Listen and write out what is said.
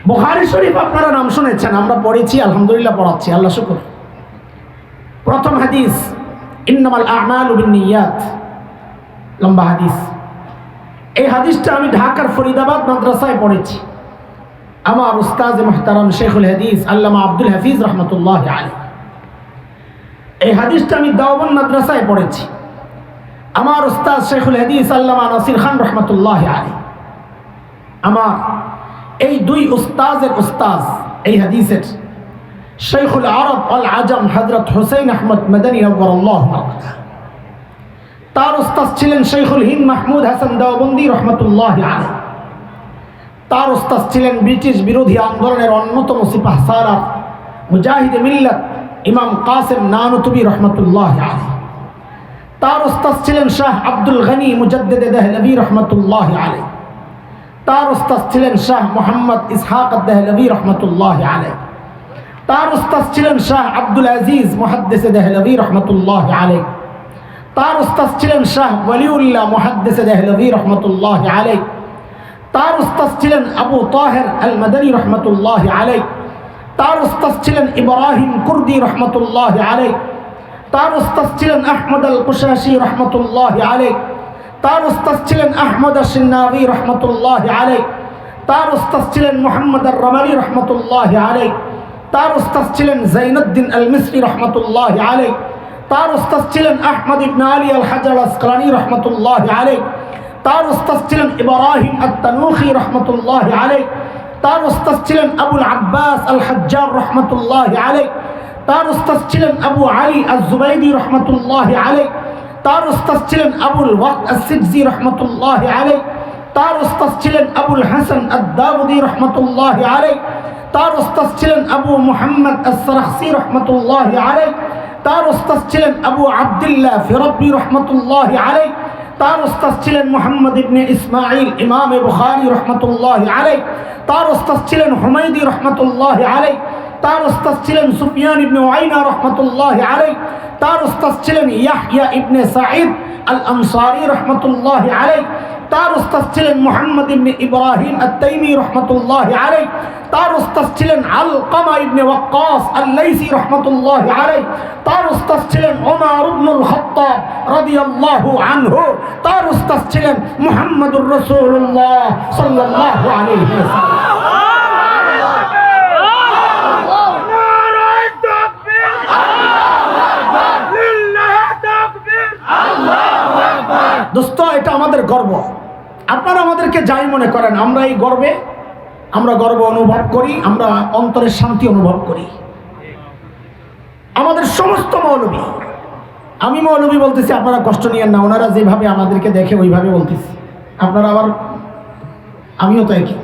বুখারী শরীফ আপনারা নাম শুনেছেন, আমরা পড়েছি, আলহামদুলিল্লাহ পড়াচ্ছি, আল্লাহ শুকর। প্রথম হাদিস ইন্নামাল আ'মালু বিন্নিয়াত, লম্বা হাদিস। এই হাদিসটা আমি ঢাকার ফরিদাবাদ মাদ্রাসায় পড়েছি। আমার উস্তাদ মুহতারাম শেখুল হাদিস আল্লামা আব্দুল হাফিজ রহমতুল্লাহ আলাইহি, এই হাদিসটা আমি দেওবন্দ মাদ্রাসায় পড়েছি। আমার উস্তাদ শেখুল হাদিস আল্লামা নাসির খান রহমতুল্লাহ আলাইহি, আমার এই দুই উস্তাদের উস্তাদ এই হাদিসের শেখুল আরব আল আজম হযরত হুসাইন আহমদ মাদানী নওয়ারাল্লাহু মারকাদাহ, তার উস্তাদ ছিলেন শেখুল হিন্দ মাহমুদ হাসান দেওবন্দি রহমতুল্লাহ আলাইহি, তার উস্তাদ ছিলেন ব্রিটিশ বিরোধী আন্দোলনের অন্যতম সিপাহসালার মুজাহিদ মিল্লাত ইমাম কাসেম নানুতুবি রহমতুল্লাহ আলাইহি, তার উস্তাদ ছিলেন শাহ আব্দুল গনি মুজাদ্দিদ দেহলভী রহমতুল্লাহ আলাইহি, তার উস্তাদ ছিলেন শাহ মোহাম্মদ ইসহাক দেহলভী রহমতুল্লাহ আলাইহি, তার উস্তাদ ছিলেন শাহ আব্দুল আজিজ মুহাদ্দিস দেহলভী রহমতুল্লাহ আলাইহি, তার উস্তাদ ছিলেন শাহ ওয়ালিউল্লাহ মুহাদ্দিস দেহলভী রহমতুল্লাহ আলাইহি, তার উস্তাদ ছিলেন আবু তাহের আল মাদানী রহমতুল্লাহ আলাইহি, তার উস্তাদ ছিলেন ইব্রাহিম কুর্দি রহমতুল্লাহ আলাইহি, তার উস্তাদ ছিলেন আহমদ আল কুশাশি রহমতুল্লাহ আলাইহি, তার উস্তাদ ছিলেন আহমদ আশ-শিন্নাবি রহমতুল্লাহ আলাইহি, তার উস্তাদ ছিলেন মুহাম্মদ আর-রামালি রহমতুল্লাহ আলাইহি, তার উস্তাদ ছিলেন জাইনুদ্দিন আল মিসরি রহমতুল্লাহ আলাইহি, তার উস্তাদ ছিলেন আহমদ ইবনে আলী আল হাজার আসকালানি রহমতুল্লাহ আলাইহি, তার উস্তাদ ছিলেন ইব্রাহিম আত-তানুখি রহমতুল্লাহ আলাইহি, তার উস্তাদ ছিলেন আবুল আব্বাস আল হাজ্জার রহমতুল্লাহ আলাইহি, তার উস্তাদ ছিলেন আবু আলী আজ-জুবাইদি রহমতুল্লাহ আলাইহি, তার উস্তাদ ছিলেন আবুল ওয়াক্ত আস-সিজজি রহমতুল্লাহ আলাইহি, তার উস্তাদ ছিলেন আবুল হাসান আদ-দাউদি রহমতুল্লাহ আলাইহি, তার উস্তাদ ছিলেন আবু মুহাম্মদ আস-সারাখসি রহমতুল্লাহ আলাইহি, তার উস্তাদ ছিলেন আবু আব্দুল্লাহ ফিরাব্বি রহমতুল্লাহ আলাইহি, তার উস্তাদ ছিলেন মুহাম্মদ ইবনে ইসমাঈল ইমাম বুখারী রহমতুল্লাহ আলাইহি, তার উস্তাদ ছিলেন হুমায়দি রহমতুল্লাহ আলাইহি, তার উস্তাদ ছিলেন সুফিয়ান ইবনে উয়াইনা রহমতুল্লাহ আলাইহি, তার উস্তাদ ছিলেন ইয়াহইয়া ইবনে সাঈদ আল আনসারী রহমতুল্লাহ আলাইহি, তার উস্তাদ ছিলেন মুহাম্মদ ইবনে ইব্রাহিম আত-তাইমি রহমতুল্লাহ আলাইহি, তার উস্তাদ ছিলেন আলকামা ইবনে ওয়াক্কাস আল-লাইসি রহমতুল্লাহ আলাইহি, তার উস্তাদ ছিলেন ওমর ইবনুল খাত্তাব রাদিয়াল্লাহু আনহু, তার উস্তাদ ছিলেন মুহাম্মদুর রাসূলুল্লাহ সাল্লাল্লাহু আলাইহি ওয়াসাল্লাম। দোস্ত, এটা আমাদের গর্ব। আপনারা আমাদেরকে যাই মনে করেন, আমরা এই গর্বে আমরা গর্ব অনুভব করি, আমরা অন্তরের শান্তি অনুভব করি। আমাদের সমস্ত মৌলবী, আমি মৌলবী বলতেছি, আপনারা কষ্ট নিয়েন না, ওনারা যেভাবে আমাদেরকে দেখে ওইভাবে বলতেছি, আপনারা আবার আমিও তো একই।